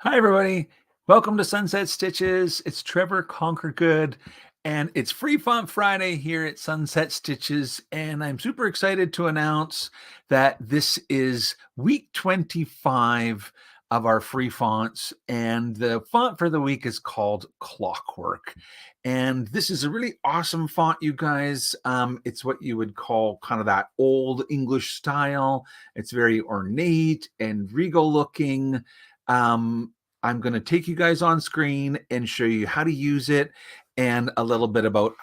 Hi, everybody. Welcome to Sunset Stitches. It's Trevor Conquergood, and it's Free Font Friday here at Sunset Stitches. And I'm super excited to announce that this is week 25 of our free fonts. And the font for the week is called Clockwork. And this is a really awesome font, you guys. It's what you would call kind of that old English style. It's very ornate and regal looking. I'm going to take you guys on screen and show you how to use it and a little bit about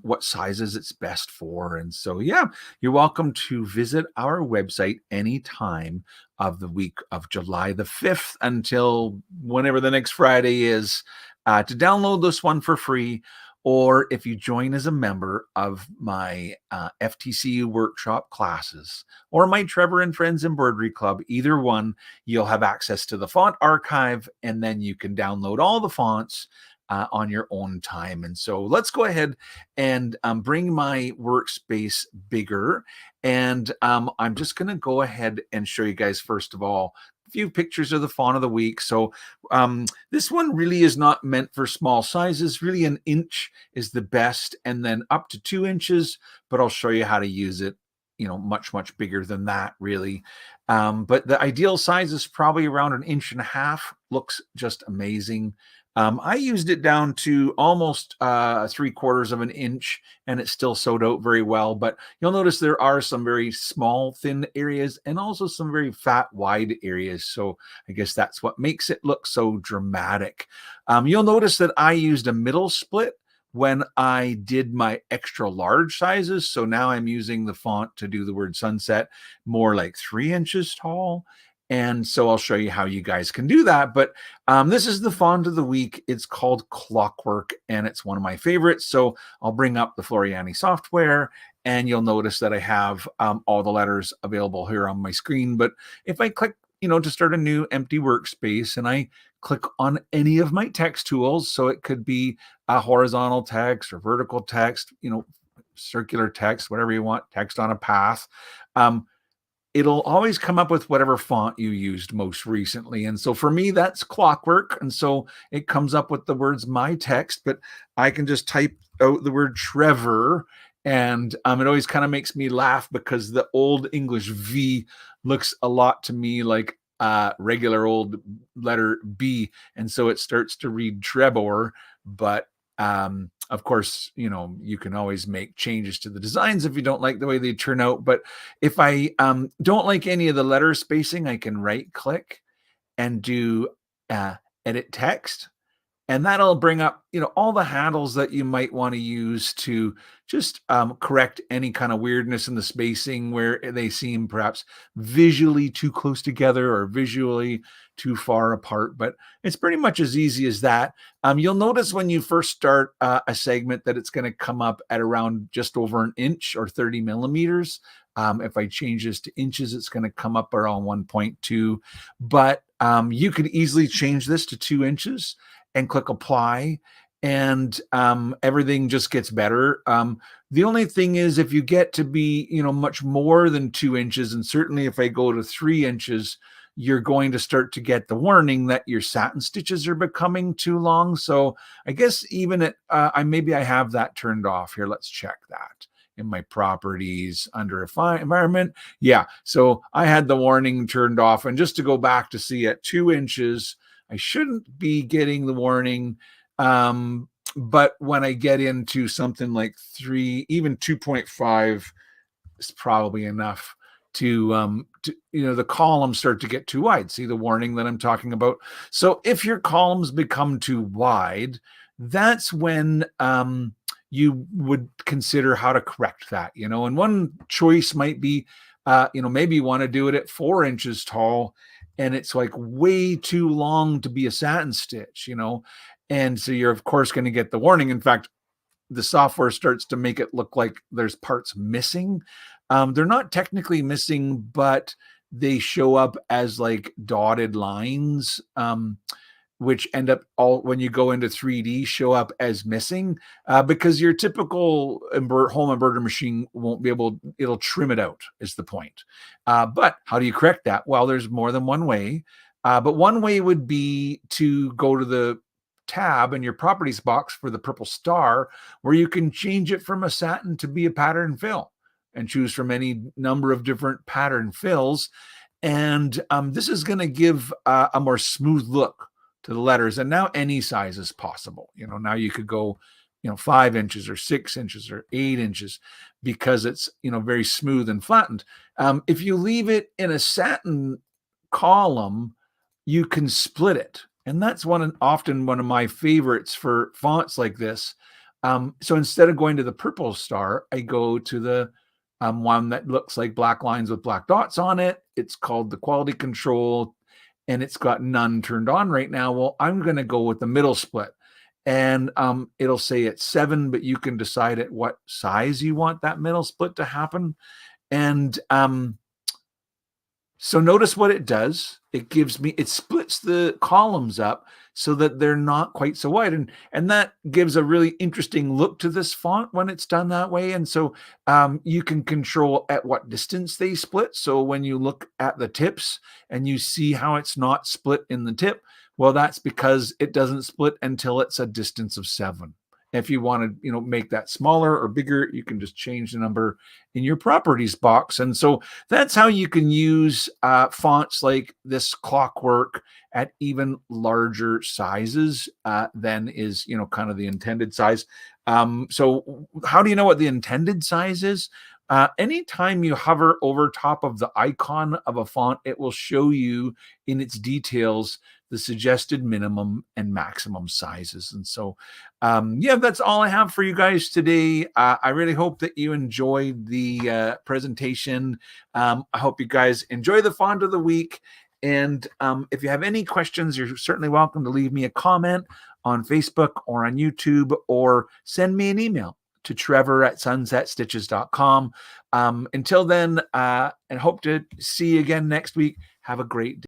what sizes it's best for. And so, yeah, you're welcome to visit our website anytime of the week of July the 5th until whenever the next Friday is to download this one for free. Or if you join as a member of my FTCU workshop classes or my Trevor and Friends Embroidery Club, either one, you'll have access to the font archive, and then you can download all the fonts on your own time. And so let's go ahead and bring my workspace bigger. And I'm just going to go ahead and show you guys, first of all, a few pictures of the font of the week. So this one really is not meant for small sizes. Really, an inch is the best, and then up to 2 inches, but I'll show you how to use it, much bigger than that, really. But the ideal size is probably around 1.5 inches. Looks just amazing. I used it down to almost 3/4 of an inch, and it still sewed out very well. But you'll notice there are some very small, thin areas and also some very fat, wide areas. So I guess that's what makes it look so dramatic. You'll notice that I used a middle split when I did my extra large sizes. So now I'm using the font to do the word sunset more like 3 inches tall. And so I'll show you how you guys can do that. But this is the font of the week. It's called Clockwork, and it's one of my favorites. So I'll bring up the Floriani software, and you'll notice that I have all the letters available here on my screen. But if I click, to start a new empty workspace, and I click on any of my text tools, so it could be a horizontal text or vertical text, circular text, whatever you want, text on a path. It'll always come up with whatever font you used most recently. And so for me, that's Clockwork. And so it comes up with the words my text, but I can just type out the word Trevor. And it always kind of makes me laugh because the old English V looks a lot to me like regular old letter B. And so it starts to read Trebor, but of course, you can always make changes to the designs if you don't like the way they turn out. But if I don't like any of the letter spacing, I can right click and do edit text. And that'll bring up, all the handles that you might want to use to just correct any kind of weirdness in the spacing where they seem perhaps visually too close together or visually too far apart. But it's pretty much as easy as that. You'll notice when you first start a segment that it's going to come up at around just over 1 inch or 30 millimeters. If I change this to inches, it's going to come up around 1.2. But you could easily change this to 2 inches and click apply, and everything just gets better. The only thing is if you get to be, much more than 2 inches, and certainly if I go to 3 inches, you're going to start to get the warning that your satin stitches are becoming too long. So I guess even at, maybe I have that turned off here. Let's check that in my properties under environment. Yeah, so I had the warning turned off, and just to go back to see at 2 inches, I shouldn't be getting the warning. But when I get into something like 3, even 2.5 is probably enough to the columns start to get too wide. See the warning that I'm talking about? So if your columns become too wide, that's when you would consider how to correct that, and one choice might be, maybe you want to do it at 4 inches tall, and it's like way too long to be a satin stitch, and so you're of course going to get the warning. In fact, the software starts to make it look like there's parts missing. They're not technically missing, but they show up as like dotted lines, which end up all when you go into 3D show up as missing because your typical home embroidery machine won't be able, it'll trim it out is the point. But how do you correct that? Well, there's more than one way. But one way would be to go to the tab in your properties box for the purple star, where you can change it from a satin to be a pattern fill and choose from any number of different pattern fills. And this is going to give a more smooth look to the letters. And now any size is possible. Now you could go 5 inches or 6 inches or 8 inches, because it's very smooth and flattened. If you leave it in a satin column, you can split it, and that's often one of my favorites for fonts like this. So instead of going to the purple star, I go to the one that looks like black lines with black dots on it. It's called the quality control, and it's got none turned on right now. Well, I'm going to go with the middle split, and it'll say it's 7, but you can decide at what size you want that middle split to happen. And so notice what it does. It splits the columns up so that they're not quite so wide. And that gives a really interesting look to this font when it's done that way. And so you can control at what distance they split. So when you look at the tips and you see how it's not split in the tip, well, that's because it doesn't split until it's a distance of 7. If you want to, make that smaller or bigger, you can just change the number in your properties box. And so that's how you can use fonts like this Clockwork at even larger sizes than is, kind of the intended size. So how do you know what the intended size is? Anytime you hover over top of the icon of a font, it will show you in its details the suggested minimum and maximum sizes. And so, that's all I have for you guys today. I really hope that you enjoyed the presentation. I hope you guys enjoy the font of the week. And if you have any questions, you're certainly welcome to leave me a comment on Facebook or on YouTube, or send me an email to trevor@sunsetstitches.com. Until then, and hope to see you again next week. Have a great day.